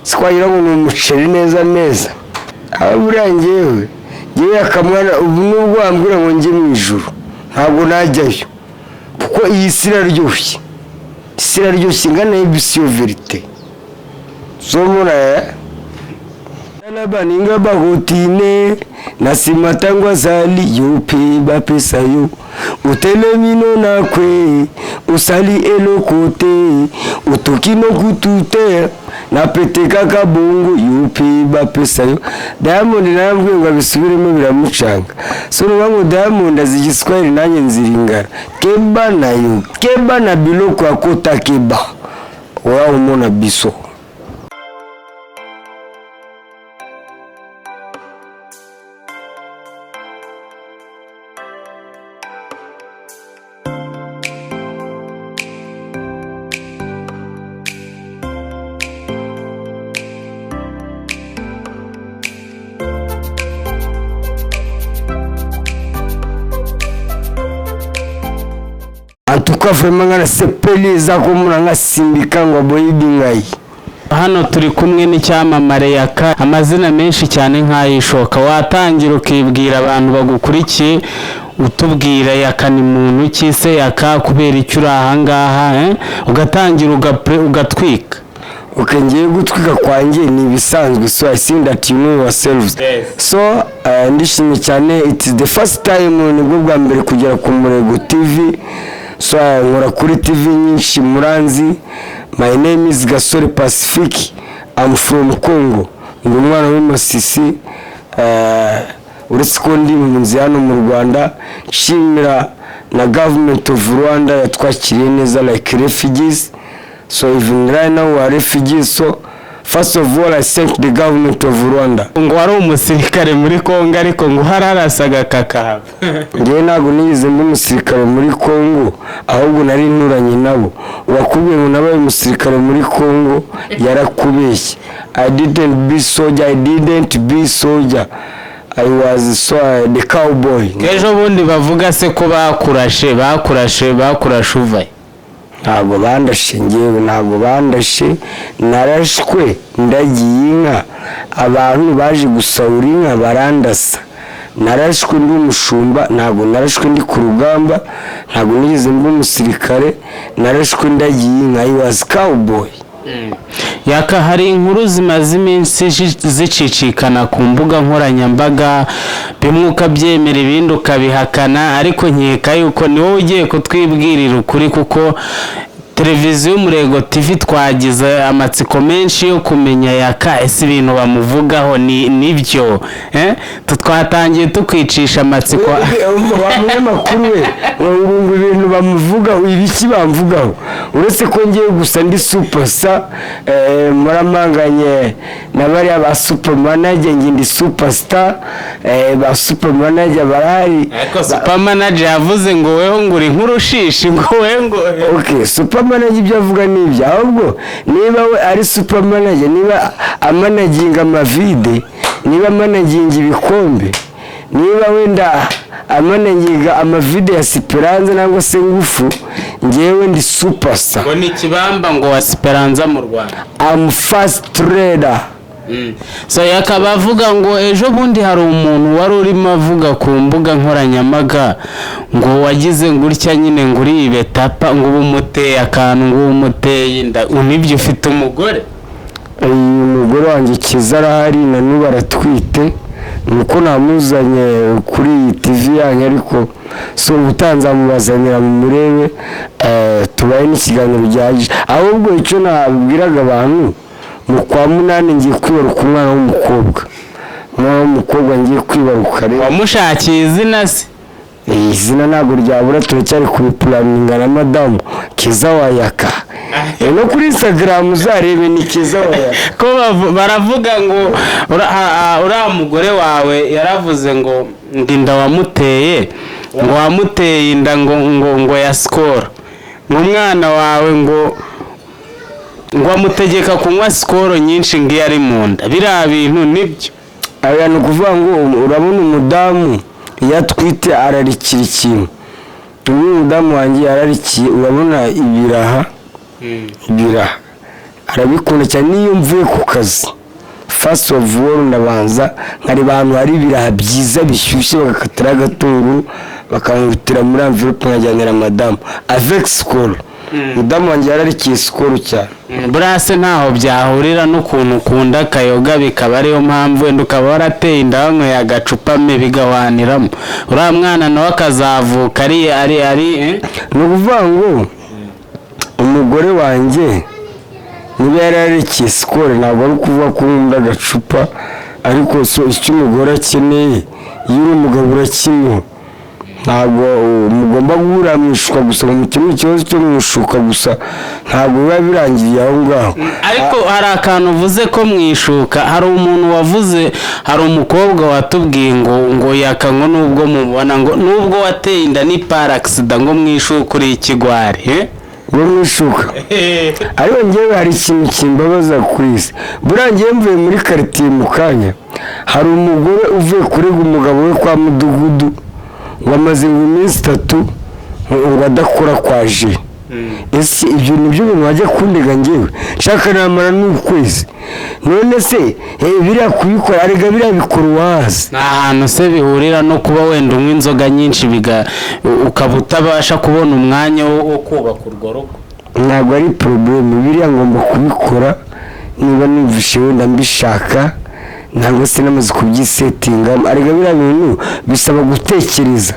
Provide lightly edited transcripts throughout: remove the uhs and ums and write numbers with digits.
sikwagira ngo umuceri neza neza abura ngewe akamwana ubu nubwo ambwira ngo nje mu ijuru ntabwo najyayo kuko iyi sira ryoshye ngana y'ibisiyo verite zomura Baninga bagotine nasima tangwa zali yope bapesa yo utelemino nakwe usali elokote utokino kutute napeteka kabungu yope bapesa yo Diamond nambwe ngo bisubiremo biramucanga so ngo Diamond azigiswahili nanye nziringara keba na biloko akota keba wa umona biso Antuka vraiment ngana sepeliza ko muranga simbika ngo boyidi ngai hano turi kumwe n'icyamamare Yaka amazina menshi cyane nk'ayishoka watangira ukibwira abantu bagukurikiye utubwira Yaka ni muntu ki se Yaka kubera icyo urahangaha ugatangira ugatwika ngiye gutwika kwanjye ni bisanzwe so I think that you know yourselves so ndishimye cyane it is the first time nibwo bwa mbere kugera ku Murego TV so nkora kuri TV nyinshi muranzi my name is Gasore Pacific I'm from Congo ndi umwana w'Imasisi uretse ko ndi mu nzi hano mu Rwanda nshimira na government of Rwanda yatwakiriye neza like refugees so even right now we are refugees so first of all I thank the government of Rwanda ngo wari umusirikare muri Kongo ariko ngo hararasaga kakaba ngiye nago nize ndi umusirikare muri Kongo ahubwo nari nturanye nabo wakubwiye ngo nabaye umusirikare muri Kongo yarakubeshye I didn't be soldier I was so the cowboy ejo bundi bavuga se ko bakurashe uvaye ntabwo bandashe ngewe ntabwo bandashe narashwe ndagiye inka abantu baje gusahura inka barandasa narashwe ndi umushumba ntabwo narashwe ndi ku rugamba ntabwo nigeze ndi umusirikare narashwe ndagiye inka I was cowboy Yaka hari inkuru zimaze iminsi zicicikana ku mbuga nkoranyambaga bimwe ukabyemera ibindi ukabihakana ariko nkeka yuko ni wowe ugiye kutwibwirira ukuri kuko televiziyo Murego TV twagize amatsiko menshi yo kumenya Yaka ese ibintu bamuvugaho nibyo twatangiye tukwicisha amatsiko bamwe makuru ngo ibintu bamuvugaho ibiki bamvugaho uretse ko ngiye gusa ndi superstar muramanganye nabari aba super manager ndi superstar ba super manager barahari ariko super manager yavuze ngo weho nguri nkurushishi ngo weho ngo okay super manager ibyo avuga nibyo ahubwo niba we ari super manager niba amanaginga amavide niba managinga ibikombe niba wenda amanaginga amavide ya Esperanza nangwa se ngufu ngewe ndi superstar ngo ni kibamba ngo wa Esperanza mu Rwanda I'm fast trader so Yaka bavuga ngo ejo bundi hari umuntu wari urimo avuga ku mbuga nkoranyamaga ngo wagize ngurya nyine nguri ibetapa ngo umuteye akantu ngo umuteye inda unibyo ufite umugore umugore wanjye Kiza arahari na n'ubu aratwite nuko namuzanye kuri TV yanyu ariko so ubutanza mubazanira mu murebe tubaye n'ikiganiro gihagije ahubwo icyo nabwiraga abantu mu kwa munani ngiye kwibaruka umwana w'umukobwa ngiye kwibaruka rero wamushakiye izina se izina ntabwo ryabura turacyari kubipulaninga na madamu Kiza wa Yaka no kuri Instagram uzarebe ni Kiza wa Yaka ko baravuga ngo uriya mugore wawe yaravuze ngo ndinda wamuteye ngo wamuteye inda ngo ya Skol umwana wawe ngo amutegeka kunywa Skol nyinshi ngiye ari mu nda biriya bintu nibyo aya no kuvuga ngo urabona umudamu yatwite ararikira ikintu umudamu wanjye ararikiye urabona ibiraha arabikunda cyane. Niyo mvuye ku kazi first of all ndabanza nkareba ahantu hari ibiraha byiza bishyushye, bagakatira agatunguru bakangutira muri envelope nkajyanira madamu avec skol. Madamu wanjye yararikiye skol cyane. burase ntaho byahurira n'ukuntu ukunda akayoga, bikaba ariyo mpamvu wenda ukaba warateye inda wanyweye agacupa me bigawaniramo, uriya mwana nawe akazavuka ari ni ukuvuga ngo umugore wanjye niba yararikiye skol ntabwo ari ukuvuga ko nkunda agacupa, ariko so icyo umugore akeneye iyo uri umugabo urakimuha. ntabwo mugomba guhura mwishuka gusa mu kintu cyose cyo mwishuka gusa, ntabwo biba birangiye aho ngaho. ariko hari akantu uvuze ko mwishuka, hari umuntu wavuze, hari umukobwa watubwiye ngo yakanywa nubwo mubona, ngo nubwo wateye inda ni par accident ngo mwishuka uri ikigwari ngo mwishuka. ariko njyewe hari ikintu kimbabaza kuri isi, burangiye mvuye muri quartier mu kanya, hari umugore uvuye kurega umugabo we kwa mudugudu ngo amaze iminsi 3 ngo adakora kwaje. ese ibyo nibyo bintu wajya kundega njyewe shaka namara n'ukwezi? none se biriya kubikora arega biriya bikora wazi nta hantu se bihurira no kuba wenda unywa inzoga nyinshi ukaba utabasha kubona umwanya wo kubaka urwo rugo? ntabwo ari problème, biriya ngomba kubikora niba numvishe wenda mbishaka, ntabwo se namaze kubyisetinga. arega biriya bintu bisaba gutekereza,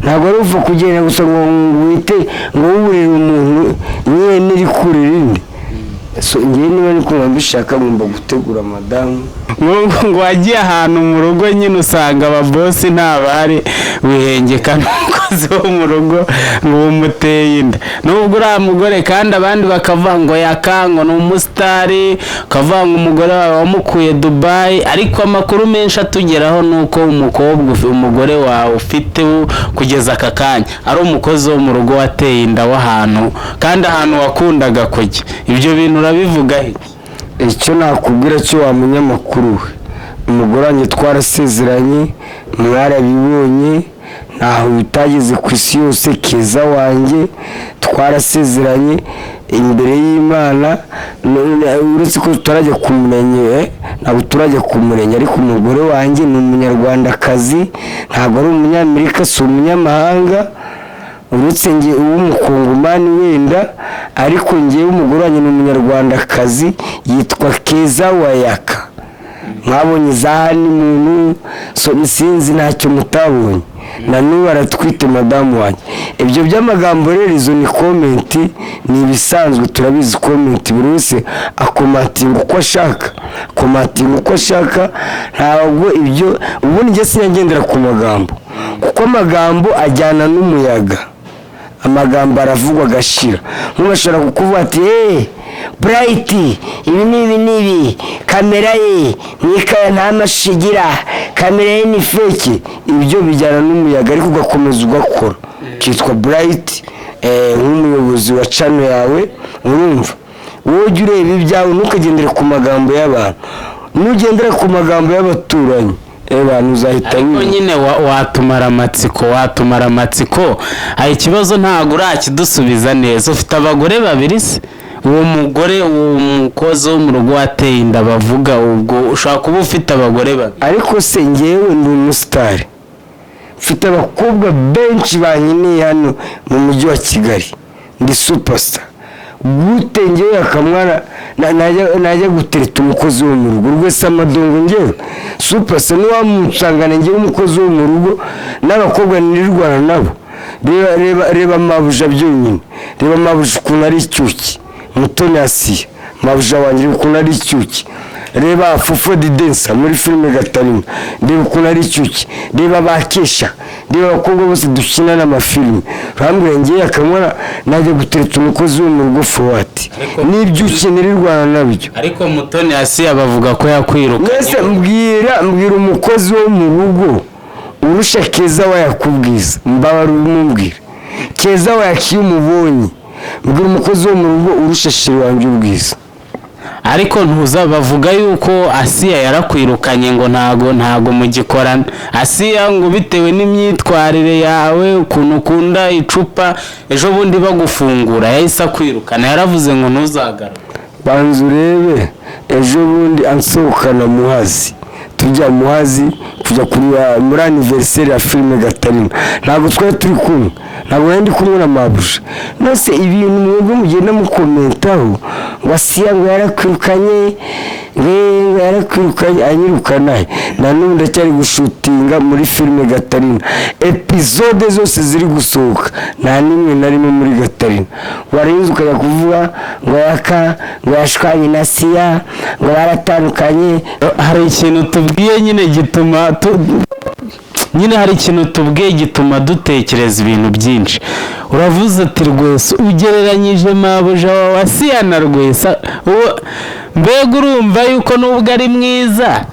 ntabwo ari upfa kugenda gusa ngo wite ngo wuburire umuntu niwe niri kuri rindi. so ngiye niba niko mbishaka ngomba gutegura madamu. ngo wagiye ahantu mu rugo nyine usanga ababosi ntabahari, wihengeka n'umukozi wo mu rugo ngo umuteye inda, nubwo uriya mugore kandi abandi bakavuga ngo yakango ni umusitari, ukavuga ngo umugore wawe wamukuye Dubai, ariko amakuru menshi atugeraho ni uko umugore wawe ufite kugeza aka kanya ari umukozi wo mu rugo wateye inda w'ahantu, kandi ahantu wakundaga kujya. ibyo bintu urabivuga he? icyo nakubwira cyo wa munyamakuru we, umugore wanjye twarasezeranye, mwarabibonye, ntaho bitageze ku isi yose. Keza wanjye twarasezeranye imbere y'Imana, uretse ko tutarajya kumurenge, ntabwo turajya kumurenge, ariko umugore wanjye ni umunyarwandakazi, ntabwo ari umunyamerika, si umunyamahanga, uretse njye uw'umukongomani wenda, ariko njyewe umugore wanjye ni umunyarwandakazi, yitwa Keza Wayaka. mwabonye zahani muntu, so sinzi ntacyo mutabonye, na n'ubu aratwite madamu wanjye. ibyo by'amagambo rero izo ni komenti, ni ibisanzwe, turabizi komenti, buri wese akomatinga uko ashaka, ntabwo ibyo ubundi njye sinyagendera ku magambo, kuko amagambo ajyana n'umuyaga, amagambo aravugwa agashira. nk'ubashobora kukuvuga ati Bright ibi nibi kamera ye nikaya nta mashigira, kamera ye ni fake, ibyo bijyana n'umuyaga, ariko ugakomeza ugakora. cyitwa Bright nk'umuyobozi wa channel yawe, urumva wowe ujye ureba ibyawe, ntukagendere ku magambo y'abantu, nugendera ku magambo y'abaturanyi abantu uzahita ariko nyine watumara amatsiko. hari ikibazo ntabwo urakidusubiza neza, ufite abagore babiri se? uwo mugore, uwo mukozi wo mu rugo wateye inda bavuga, ubwo ushaka kuba ufite abagore babiri? ariko se njyewe ndi umusitari, mfite abakobwa benshi bankeneye hano mu mujyi wa Kigali, ndi superstar. gute njyewe akamwana najya gutereta umukozi wo mu rugo rwese amadongo njyewe superstar? niwamusangana njyewe umukozi wo mu rugo n'abakobwa nirirwana nabo? reba mabuja byonyine, reba mabuja ukuntu ari icyuki, Mutoni Asiya mabuja wanjye ukuntu ari icyuki, reba Fofo Didensa muri filime Gatarina, reba ukuntu ari icyuki, reba Bakesha, reba abakobwa bose dukina n'amafilime. urambwira njyewe akamwana najya gutereta umukozi wo mu rugo forward? n'ibyo ukenerirwana nabyo. ariko Mutoni Asiya bavuga ko yakwirukanye. mwese mbwira umukozi wo mu rugo urusha Keza Wayakubwiza, mbabara umubwira Keza Wayakiye umubonye, mbwira umukozi wo mu rugo urusha shiri wanjye ubwiza. ariko ntuza bavuga yuko Asiya yarakwirukanye ngo ntago mugikorana. Asiya ngo bitewe n'imyitwarire yawe, ukuntu ukunda icupa, ejo bundi bagufungura yahise akwirukana, yaravuze ngo ntuzagaruke. banza urebe ejo bundi ansohokana Muhazi tujya Muhazi kujya muri anniversaire ya filime Gatarina ntabwo twari turi kumwe ntabwo nari ndi kumwe na mabuja nose ibintu mwebwe mugenda mukomentaho wasiya ngo yarakwirukanye anyirukana na n'ubu ndacyari gushutinga muri filime Gatarina episode zose ziri gusohoka nta nimwe narimo muri Gatarina warinze ukajya kuvuga ngo yashwanye na Siya ngo baratandukanye hari ikintu tubwiye nyine gituma hari ikintu tubwiye gituma dutekereza ibintu byinshi uravuze ati Rwesa ugereranyije mabuja wa Asiya na Rwesa mbega urumva yuko nubwo ari mwiza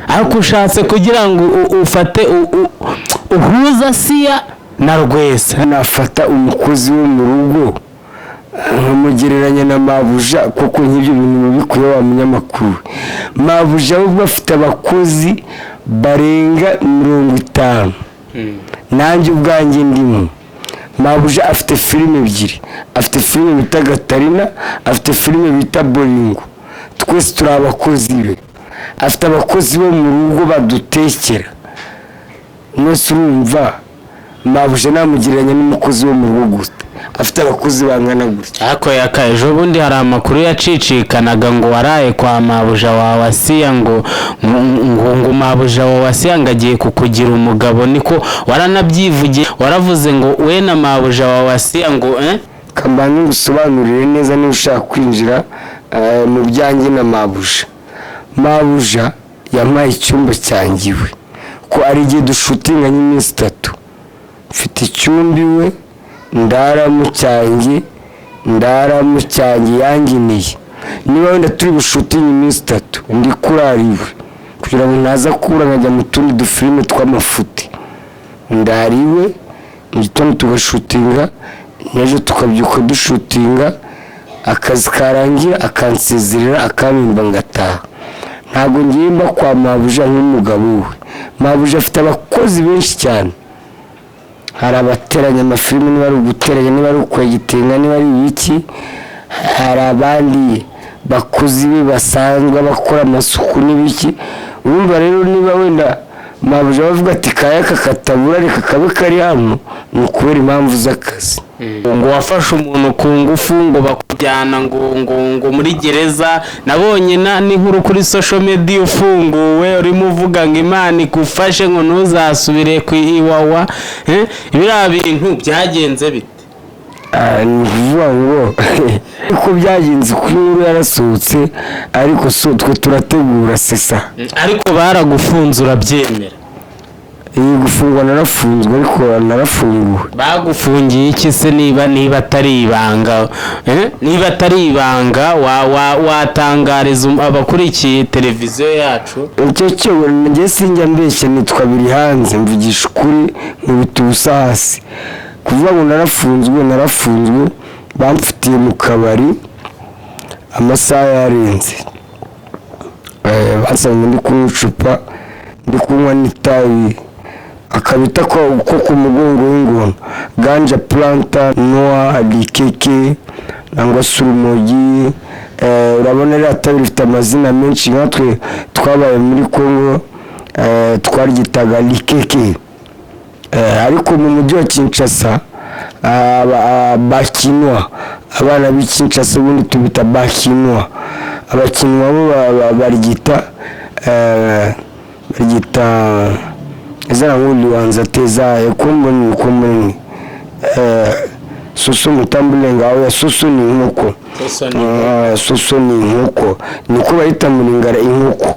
ariko ushatse kugira ngo ufate uhuza Asiya na Rwesa nafata umukozi wo mu rugo nkamugereranya na mabuja kuko nk'ibyo bintu mubikuye wa munyamakuru mabuja ubwo afite abakozi barenga 50 nanjye ubwanjye ndimo mabuja afite filime ebyiri afite filime bita Gatarina afite filime bita Bolingo twese turi abakozi be afite abakozi bo mu rugo badutekera mwese urumva mabuja namugereranya n'umukozi wo mu rugo gusa afite abakozi bangana gutya ariko ejo bundi hari amakuru yacicikanaga ngo waraye kwa mabuja wa Asiya ngo mabuja wa Asiya ngo agiye kukugira umugabo niko waranabyivugiye waravuze ngo we na mabuja wa Asiya ngo kambanze ngusobanurire neza niba ushaka kwinjira mu byanjye na mabuja yampaye icyumba cyangiwe ko ari igihe dushutinganye iminsi 3 mfite icyumba iwe ndaramu cyanjye yangineye niba wenda turi bushutinga iminsi 3 ndi kurariwe kugira ngo naza kubura nkajya mu tundi dufilime tw'amafuti ndariwe mu gitondo tugashutinga n'ejo tukabyuka dushutinga akazi karangira akansezerera akampemba ngataha ntabwo ngiye mba kwa mabuja nk'umugabo we mabuja afite abakozi benshi cyane hari abateranya amafilime niba ari uguteranya niba ari ukwegitinga niba ari ibiki hari abandi bakozi be basanzwe bakora amasuku n'ibiki urumva rero niba wenda mabuja bavuga ati kayaka katabura reka kabe kari hano ni ukubera impamvu z'akazi ngo wafashe umuntu ku ngufu ngo bakujyana ngo muri gereza nabonye n'inkuru kuri social media ufunguwe urimo uvuga ngo Imana igufashe ngo ntuzasubire ku Iwawa ibiriya bintu byagenze bite ni kuvuga ngo uko byagenze ko inkuru yarasohotse ariko twe turategura sesa ariko baragufunze urabyemera gufungwa narafunzwe ariko narafunguwe bagufungiye iki se niba atari ibanga niba atari ibanga watangariza abakurikiye televiziyo yacu icyo cyo njye sinjya mbeshya nitwa biri hanze mvugisha ukuri nkubita ubusa hasi kuvuga ngo narafunzwe bamfitiye mu kabari amasaha yarenze basanga ndi kunywa icupa ndi kunywa n'itabi akabita ko ku mugongo w'ingona ganja planta noa likeke nangwa surumogi urabona rero atabi rifite amazina menshi nkatwe twabaye muri Kongo twaryitaga likeke ariko mu mujyi wa Kinshasa bakinwa abana b'Kinshasa ubundi tubita bakinwa abakinwa bo baryita ezana nguli wanza teza kumboni soso mutambulenga aho soso ni inkoko soso ni inkoko niko bayita muringara inkoko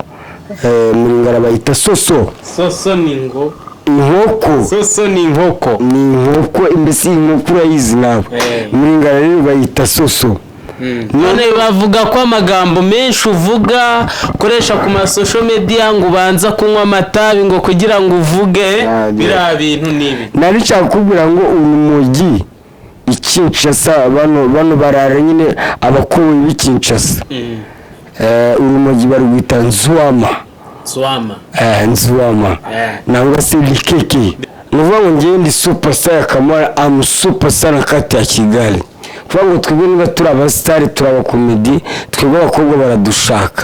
muringara bayita soso ni ngo inkoko soso ni inkoko imbesi inkoko urayizi nawe muringara rero bayita soso none bavuga ko amagambo menshi uvuga ukoresha ku masosho media ngo ubanza kunywa amatabi ngo kugira ngo uvuge biriya bintu nibi nari nshaka kubwira ngo urumogi ikinshasa bano barara nyine abakowe b'ikinshasa urumogi barwita nzuwama nangwa se likeke nuvuga ngo ngiye ndi superstar ya Kamara am superstar kati ya Kigali kuvuga ngo twebwe niba turi abasitari turi abakomedi twebwe abakobwa baradushaka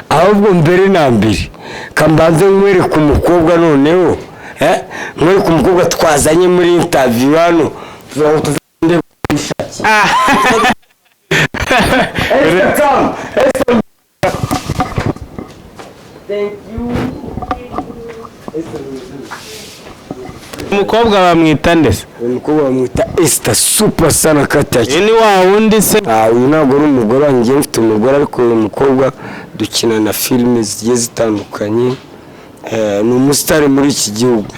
ahubwo mbere na mbere kambanze nkwereke umukobwa noneho nkwereke umukobwa twazanye muri interview hano tuzagende kwishaki Thank you. umukobwa bamwita ndese umukobwa bamwita Esther super sana kataki ni wa wundi se uyu ntabwo ari umugore wanjye mfite umugore ariko uyu mukobwa dukina na filime zigiye zitandukanye ni umusitari muri iki gihugu